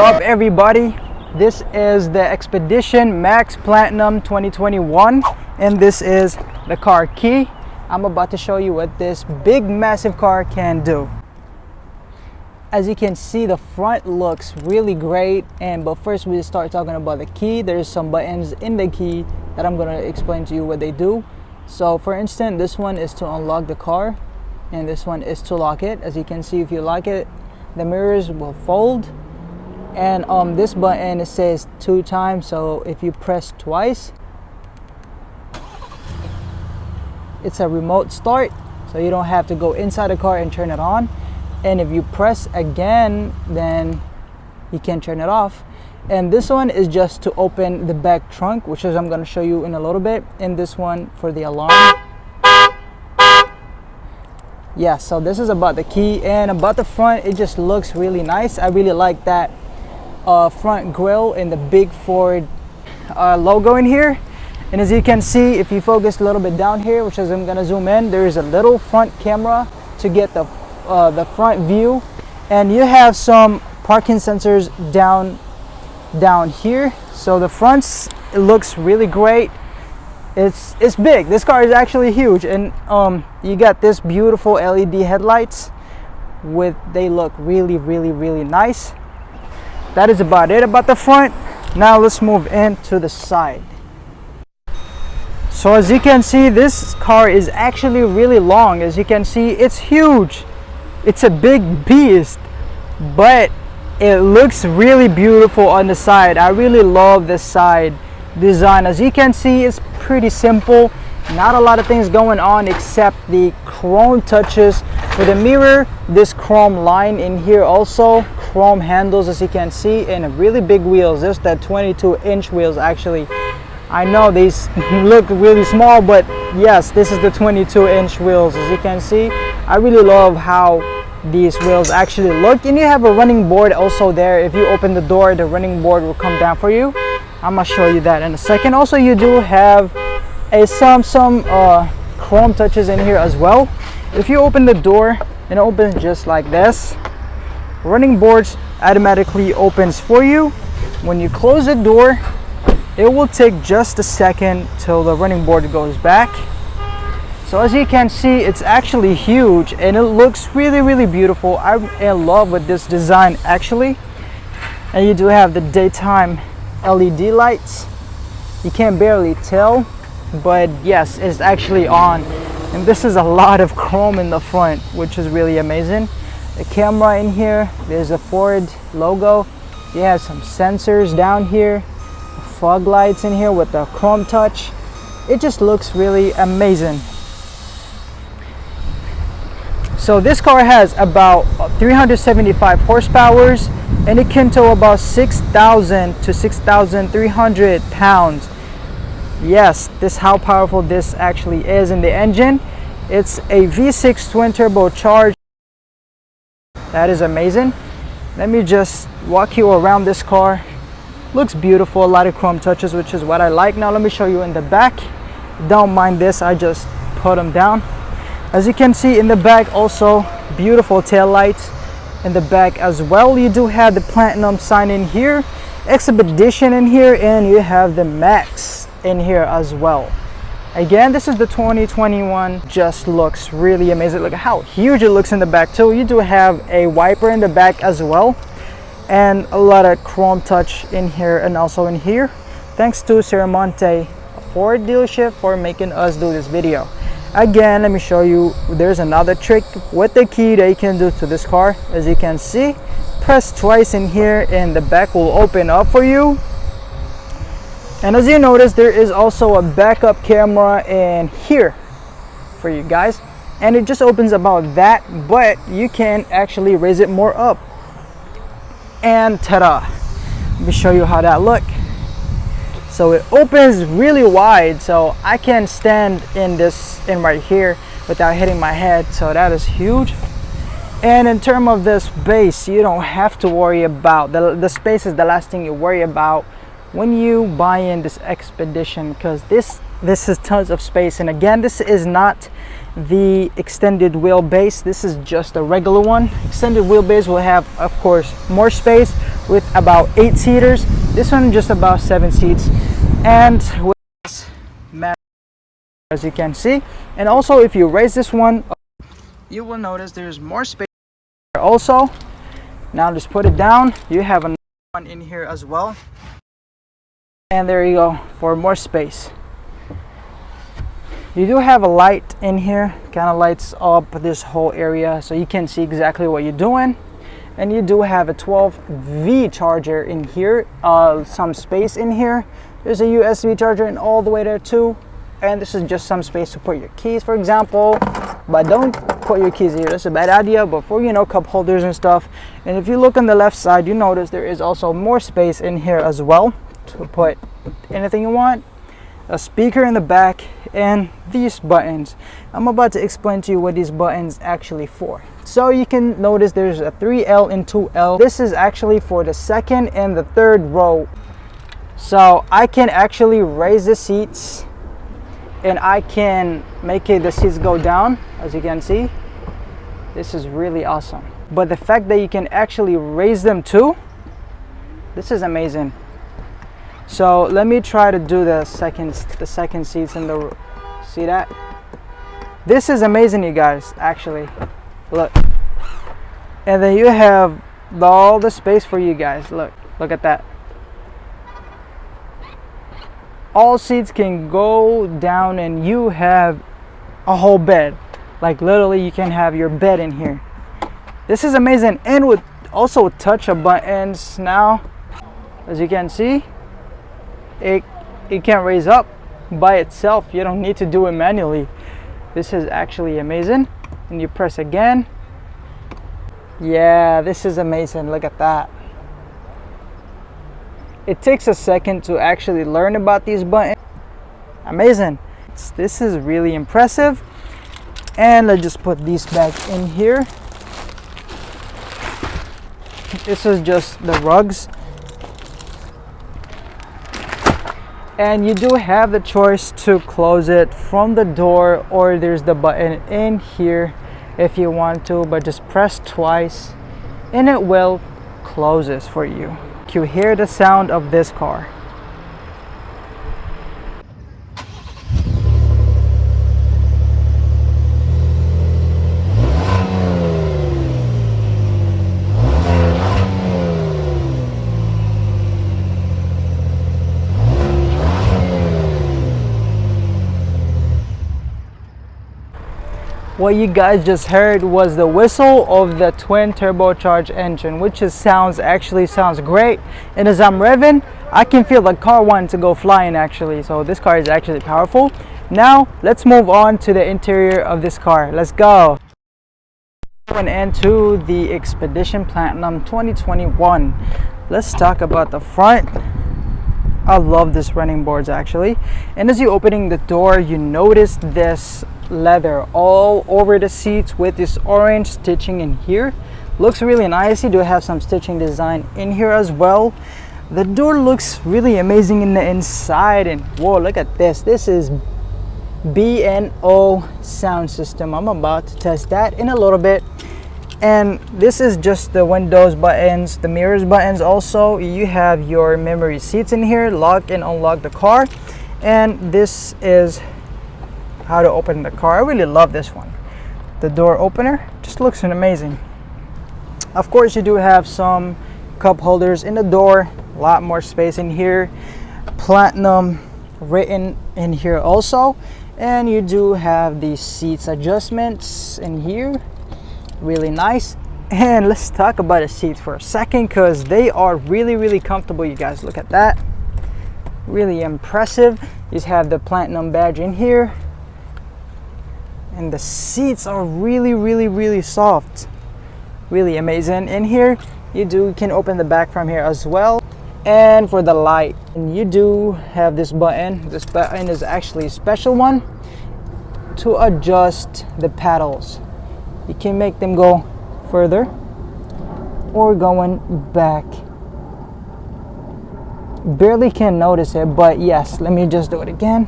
up, everybody? This is the Expedition Max Platinum 2021, and this is the car key. I'm about to show you what this big massive car can do. As you can see, the front looks really great, but first we start talking about the key. There's some buttons in the key that I'm going to explain to you what they do. So for instance, this one is to unlock the car, and this one is to lock it. As you can see, if you lock it, the mirrors will fold. And this button, it says 2 times, so if you press twice, it's a remote start, so you don't have to go inside the car and turn it on. And if you press again, then you can turn it off. And this one is just to open the back trunk, which is I'm going to show you in a little bit. And this one for the alarm. Yeah, so this is about the key. And about the front, it just looks really nice. I really like that front grille and the big Ford logo in here. And as you can see, if you focus a little bit down here, which is I'm gonna zoom in, there is a little front camera to get the front view, and you have some parking sensors down here. So the fronts, it looks really great. It's big. This car is actually huge, and you got this beautiful LED headlights they look really nice. That is about it about the front. Now let's move into the side. So as you can see, this car is actually really long. As you can see, it's huge. It's a big beast, but it looks really beautiful on the side. I really love the side design. As you can see, it's pretty simple. Not a lot of things going on except the chrome touches for the mirror, this chrome line in here, also chrome handles, as you can see, and really big wheels. This that 22-inch wheels. Actually, I know these look really small, but yes, this is the 22-inch wheels. As you can see, I really love how these wheels actually look. And you have a running board also there. If you open the door, the running board will come down for you. I'm gonna show you that in a second. Also, you do have some chrome touches in here as well. If you open the door, it opens just like this. Running boards automatically opens for you. When you close the door, it will take just a second till the running board goes back. So as you can see, it's actually huge, and it looks really beautiful. I'm in love with this design actually. And you do have the daytime LED lights. You can barely tell, but yes, it's actually on. And this is a lot of chrome in the front, which is really amazing. The camera in here, there's a Ford logo. You have some sensors down here, fog lights in here with the chrome touch. It just looks really amazing. So this car has about 375 horsepower, and it can tow about 6,000 to 6,300 pounds. Yes, this how powerful this actually is in the engine. It's a V6 twin turbo charged. That is amazing. Let me just walk you around this car. Looks beautiful, a lot of chrome touches, which is what I like. Now let me show you in the back. Don't mind this, I just put them down. As you can see in the back, also beautiful tail lights in the back as well. You do have the Platinum sign in here, Expedition in here, and you have the Max in here as well. Again, this is the 2021. Just looks really amazing. Look at how huge it looks in the back too. You do have a wiper in the back as well, and a lot of chrome touch in here and also in here. Thanks to Serramonte Ford dealership for making us do this video. Again, let me show you, there's another trick with the key that you can do to this car. As you can see, press twice in here and the back will open up for you. And as you notice, there is also a backup camera in here for you guys, and it just opens about that, but you can actually raise it more up. And ta-da! Let me show you how that looks. So it opens really wide, so I can stand in right here without hitting my head. So that is huge. And in terms of the space, you don't have to worry about the space. Is the last thing you worry about when you buy in this Expedition, because this is tons of space. And again, this is not the extended wheelbase. This is just a regular one. Extended wheelbase will have, of course, more space. with about 8 seaters. This one just about 7 seats, and with this mat, as you can see. And also, if you raise this one, you will notice there's more space also. Now just put it down, you have another one in here as well, and there you go for more space. You do have a light in here, kind of lights up this whole area so you can see exactly what you're doing. And you do have a 12V charger in here, some space in here. There's a USB charger and all the way there too. And this is just some space to put your keys, for example. But don't put your keys here, that's a bad idea. But for, you know, cup holders and stuff. And if you look on the left side, you notice there is also more space in here as well to put anything you want. A speaker in the back, and these buttons. I'm about to explain to you what these buttons actually for. So you can notice there's a 3L and 2L. This is actually for the second and the third row. So I can actually raise the seats, and I can make the seats go down, as you can see. This is really awesome. But the fact that you can actually raise them too, this is amazing. So let me try to do the second seats in the, see that? This is amazing, you guys, actually. Look. And then you have all the space for you guys. Look at that. All seats can go down, and you have a whole bed. Like literally you can have your bed in here. This is amazing. And with also touch of buttons now, as you can see, it can raise up by itself. You don't need to do it manually. This is actually amazing. And you press again. Yeah, this is amazing. Look at that. It takes a second to actually learn about these buttons. Amazing. This is really impressive. And let's just put these back in here. This is just the rugs. And you do have the choice to close it from the door, or there's the button in here if you want to, but just press twice and it will close this for you. You hear the sound of this car. What you guys just heard was the whistle of the twin turbocharged engine, which actually sounds great. And as I'm revving, I can feel the car wanting to go flying actually. So this car is actually powerful. Now let's move on to the interior of this car. Let's go. Going into the Expedition Platinum 2021. Let's talk about the front. I love this running boards actually. And as you're opening the door, you notice this leather all over the seats with this orange stitching in here. Looks really nice. You do have some stitching design in here as well. The door looks really amazing in the inside, and whoa, look at this. This is B&O sound system. I'm about to test that in a little bit. And this is just the windows buttons, the mirrors buttons. Also, you have your memory seats in here, lock and unlock the car. And this is how to open the car. I really love this one. The door opener just looks amazing. Of course, you do have some cup holders in the door, a lot more space in here. Platinum written in here also. And you do have the seats adjustments in here. Really nice. And let's talk about the seats for a second, because they are really comfortable, you guys. Look at that. Really impressive. You just have the platinum badge in here, and the seats are really soft. Really amazing. In here you can open the back from here as well. And for the light, and you do have this button. This button is actually a special one to adjust the pedals. You can make them go further or going back. Barely can notice it, but yes, let me just do it again.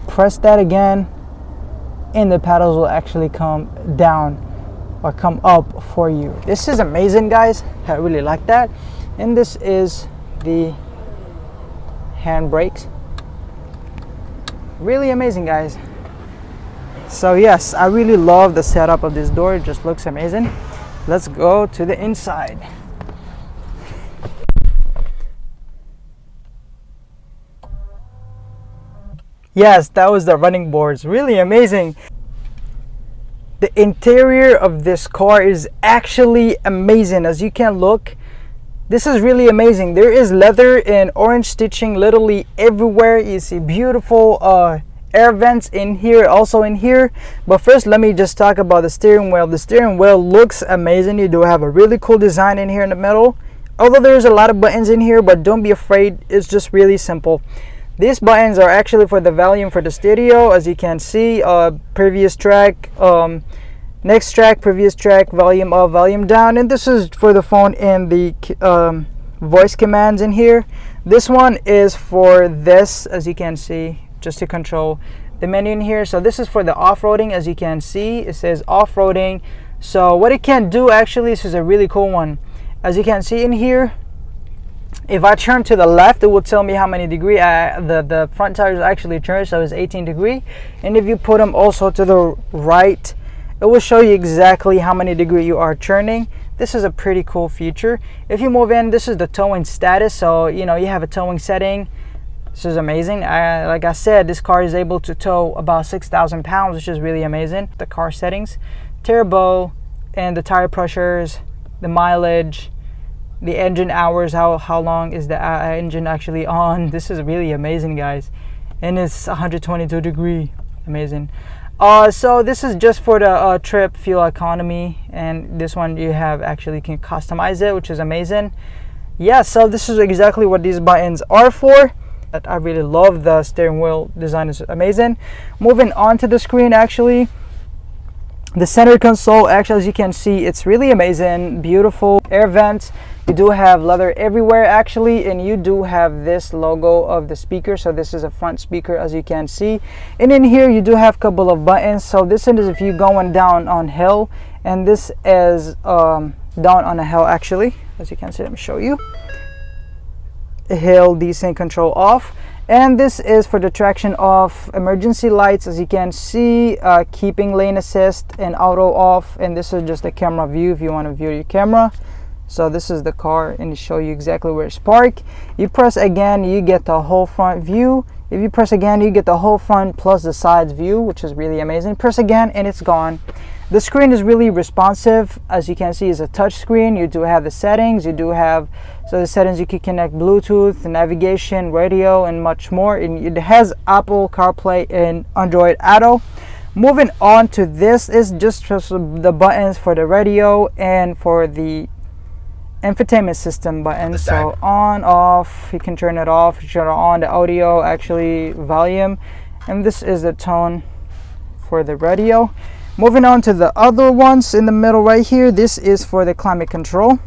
Press that again, and the pedals will actually come down. or come up for you. This is amazing, guys. I really like that. And this is the handbrakes. Really amazing, guys. So yes, I really love the setup of this door. It just looks amazing. Let's go to the inside. Yes, that was the running boards. Really amazing. The interior of this car is actually amazing. As you can look, this is really amazing. There is leather and orange stitching literally everywhere. You see beautiful air vents in here, also in here. But first, let me just talk about the steering wheel. The steering wheel looks amazing. You do have a really cool design in here in the middle. Although there's a lot of buttons in here, but don't be afraid. It's just really simple. These buttons are actually for the volume for the stereo, as you can see. Previous track, next track, previous track, volume up, volume down. And this is for the phone and the voice commands in here. This one is for this, as you can see, just to control the menu in here. So this is for the off-roading. As you can see, it says off-roading. So what it can do, actually, this is a really cool one. As you can see in here, if I turn to the left, it will tell me how many degree the front tires actually turned, so it's 18 degree. And if you put them also to the right, it will show you exactly how many degree you are turning. This is a pretty cool feature. If you move in, this is the towing status. So you know, you have a towing setting. This is amazing. Like I said, this car is able to tow about 6,000 pounds, which is really amazing. The car settings, turbo, and the tire pressures, the mileage, the engine hours, how long is the engine actually on. This is really amazing, guys. And it's 122 degree. Amazing. So this is just for the trip fuel economy, and this one you have actually can customize it, which is amazing. Yeah, so this is exactly what these buttons are for. I really love the steering wheel design, is amazing. Moving on to the screen, actually, the center console, actually, as you can see, it's really amazing. Beautiful air vents. You do have leather everywhere, actually, and you do have this logo of the speaker. So this is a front speaker, as you can see. And in here you do have a couple of buttons. So this is if you're going down on hill, and this is down on a hill, actually, as you can see. Let me show you. Hill descent control off. And this is for the traction off, emergency lights, as you can see, keeping lane assist and auto off. And this is just the camera view if you want to view your camera. So this is the car, and it show you exactly where it's parked. You press again, you get the whole front view. If you press again, you get the whole front plus the sides view, which is really amazing. Press again and it's gone. The screen is really responsive. As you can see, it's a touch screen. You do have the settings. You do have, so the settings, you can connect Bluetooth, navigation, radio, and much more. And it has Apple CarPlay and Android Auto. Moving on to this is just the buttons for the radio and for the infotainment system buttons. So on, off, you can turn it off, you turn it on, the audio, actually volume. And this is the tone for the radio. Moving on to the other ones in the middle right here, this is for the climate control.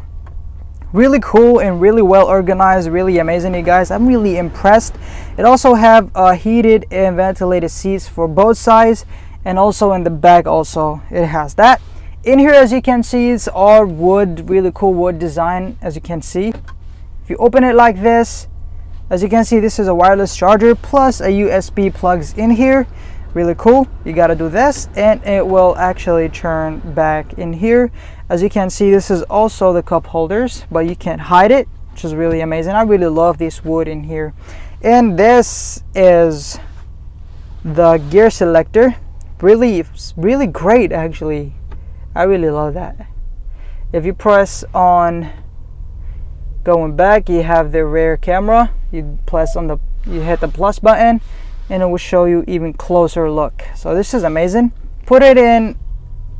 Really cool and really well organized, really amazing, you guys. I'm really impressed. It also have heated and ventilated seats for both sides, and also in the back also it has that. In here, as you can see, it's all wood, really cool wood design, as you can see. If you open it like this, as you can see, this is a wireless charger plus a USB plugs in here. Really cool. You got to do this and it will actually turn back in here. As you can see, this is also the cup holders, but you can't hide it, which is really amazing. I really love this wood in here. And this is the gear selector. Really great, actually. I really love that. If you press on going back, you have the rear camera. You hit the plus button and it will show you even closer look. So this is amazing. Put it in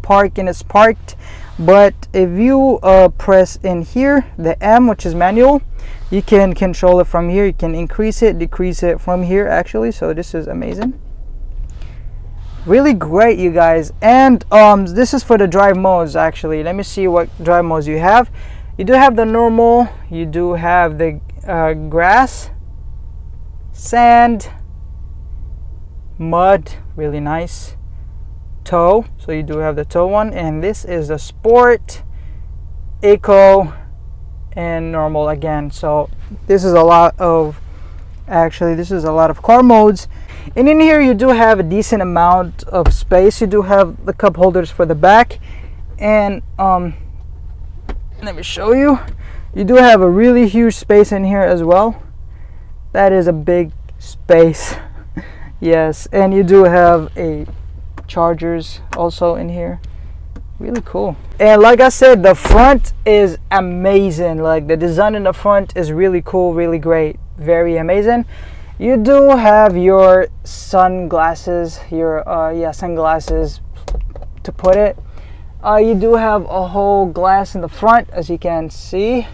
park and it's parked. But if you press in here the M, which is manual, you can control it from here. You can increase it, decrease it from here, actually. So this is amazing. Really great, you guys. And this is for the drive modes, actually. Let me see what drive modes you have. You do have the normal, you do have the grass, sand, mud, really nice, tow, so you do have the tow one, and this is the sport, eco, and normal again. So this is a lot of, actually this is a lot of car modes. And in here you do have a decent amount of space. You do have the cup holders for the back, and let me show you, you do have a really huge space in here as well. That is a big space. Yes, and you do have a chargers also in here. Really cool. And like I said, the front is amazing. Like the design in the front is really cool, really great, very amazing. You do have your sunglasses, your sunglasses to put it. You do have a whole glass in the front, as you can see.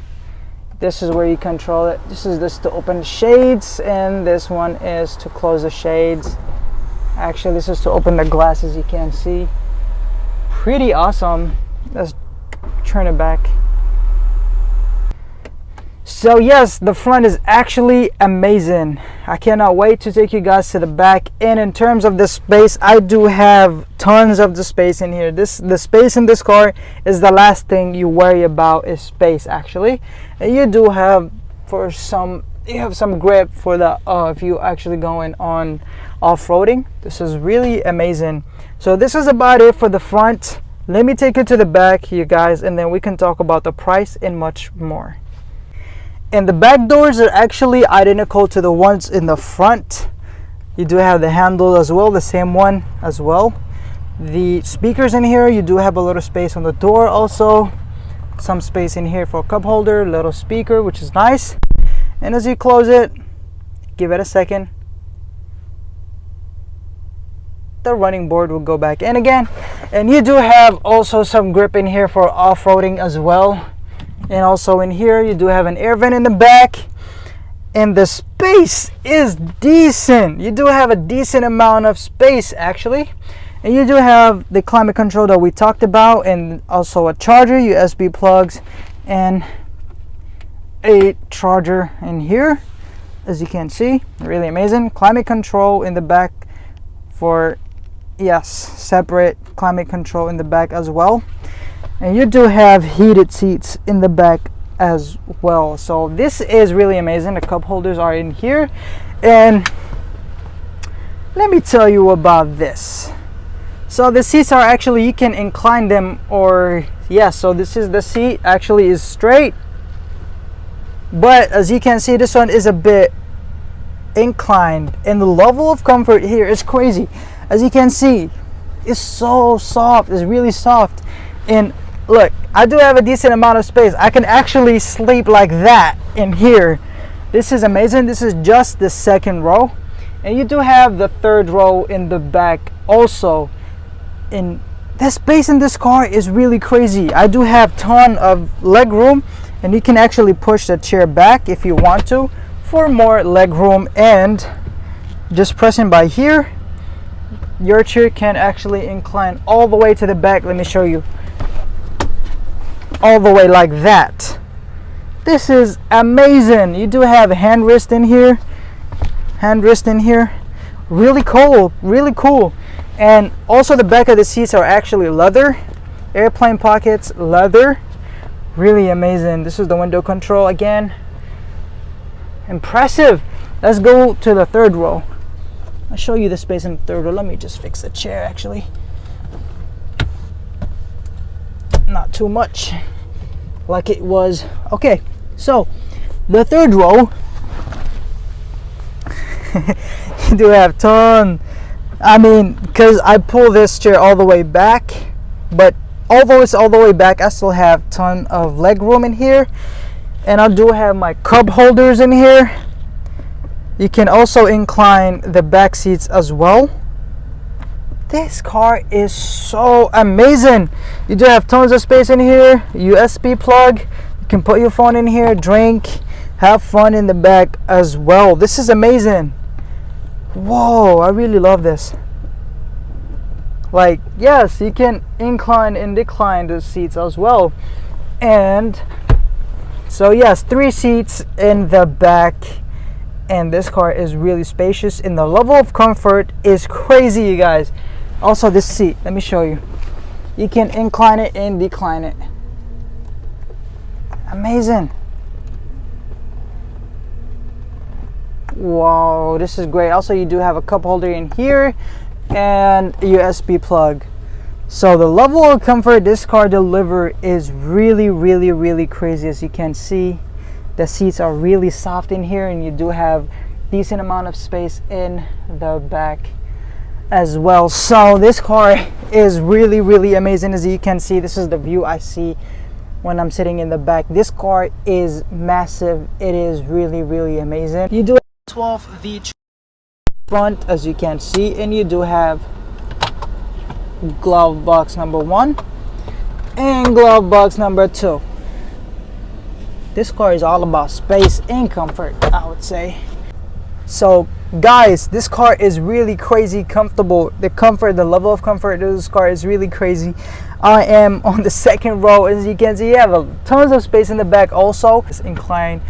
This is where you control it. This is to open shades, and this one is to close the shades. Actually, this is to open the glass, as you can see. Pretty awesome. Let's turn it back. So yes, the front is actually amazing. I cannot wait to take you guys to the back. And in terms of the space, I do have tons of the space in here. The space in this car is the last thing you worry about, is space actually. And you do have some grip for the if you actually going on off-roading. This is really amazing. So this is about it for the front. Let me take you to the back, you guys, and then we can talk about the price and much more. And the back doors are actually identical to the ones in the front. You do have the handle as well, the same one as well. The speakers in here, you do have a little space on the door also. Some space in here for a cup holder, little speaker, which is nice. And as you close it, give it a second, the running board will go back in again. And you do have also some grip in here for off-roading as well. And also in here you do have an air vent in the back, and the space is decent. You do have a decent amount of space actually. And you do have the climate control that we talked about, and also a charger, USB plugs, and a charger in here, as you can see. Really amazing. Climate control in the back for, yes, separate climate control in the back as well. And you do have heated seats in the back as well. So this is really amazing. The cup holders are in here. And let me tell you about this. So the seats are actually, you can incline them, or yeah, so this is the seat actually is straight. But as you can see, this one is a bit inclined, and the level of comfort here is crazy. As you can see, it's so soft. It's really soft. And look, I do have a decent amount of space. I can actually sleep like that in here. This is amazing. This is just the second row, and you do have the third row in the back also. And the space in this car is really crazy. I do have ton of leg room, and you can actually push the chair back if you want to for more leg room. And just pressing by here, your chair can actually incline all the way to the back. Let me show you. All the way like that. This is amazing. You do have a hand rest in here. Really cool, really cool. And also the back of the seats are actually leather. Airplane pockets, leather. Really amazing. This is the window control again. Impressive. Let's go to the third row. I'll show you the space in the third row. Let me just fix the chair actually. Not too much like it was. Okay, so the third row, you do have ton. I mean, because I pull this chair all the way back, but although it's all the way back, I still have ton of leg room in here. And I do have my cup holders in here. You can also incline the back seats as well. This car is so amazing. You do have tons of space in here. USB plug. You can put your phone in here, drink, have fun in the back as well. This is amazing. Whoa, I really love this. Like, yes, you can incline and decline the seats as well. And so yes, 3 seats in the back. And this car is really spacious, and the level of comfort is crazy, you guys. Also this seat, let me show you. You can incline it and decline it. Amazing. Wow, this is great. Also, you do have a cup holder in here and a USB plug. So the level of comfort this car delivers is really crazy. As you can see, the seats are really soft in here, and you do have decent amount of space in the back as well. So this car is really amazing. As you can see, this is the view I see when I'm sitting in the back. This car is massive. It is really amazing. You do have 12V front, as you can see, and you do have glove box number 1 and glove box number 2. This car is all about space and comfort, I would say. So guys, this car is really crazy comfortable. The comfort, the level of comfort of this car is really crazy. I am on the second row. As you can see, you have tons of space in the back. Also, just incline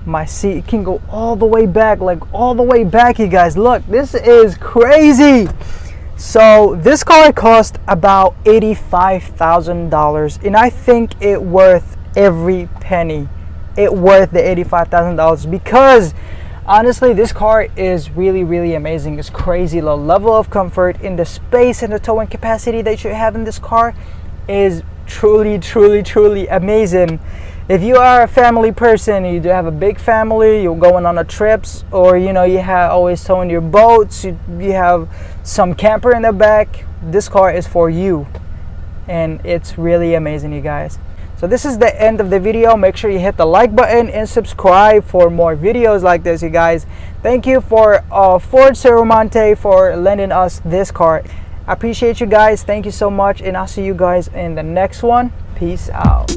my seat, it can go all the way back, like all the way back. You guys, look, this is crazy. So this car cost about $85,000, and I think it worth every penny. It worth the $85,000 because honestly, this car is really amazing. It's crazy. The level of comfort in the space and the towing capacity that you have in this car is truly amazing. If you are a family person, you do have a big family, you're going on a trips, or you know, you have always towing your boats, you have some camper in the back, this car is for you, and it's really amazing, you guys. So this is the end of the video. Make sure you hit the like button and subscribe for more videos like this, you guys. Thank you for Ford Serramonte for lending us this car. I appreciate you guys. Thank you so much, and I'll see you guys in the next one. Peace out.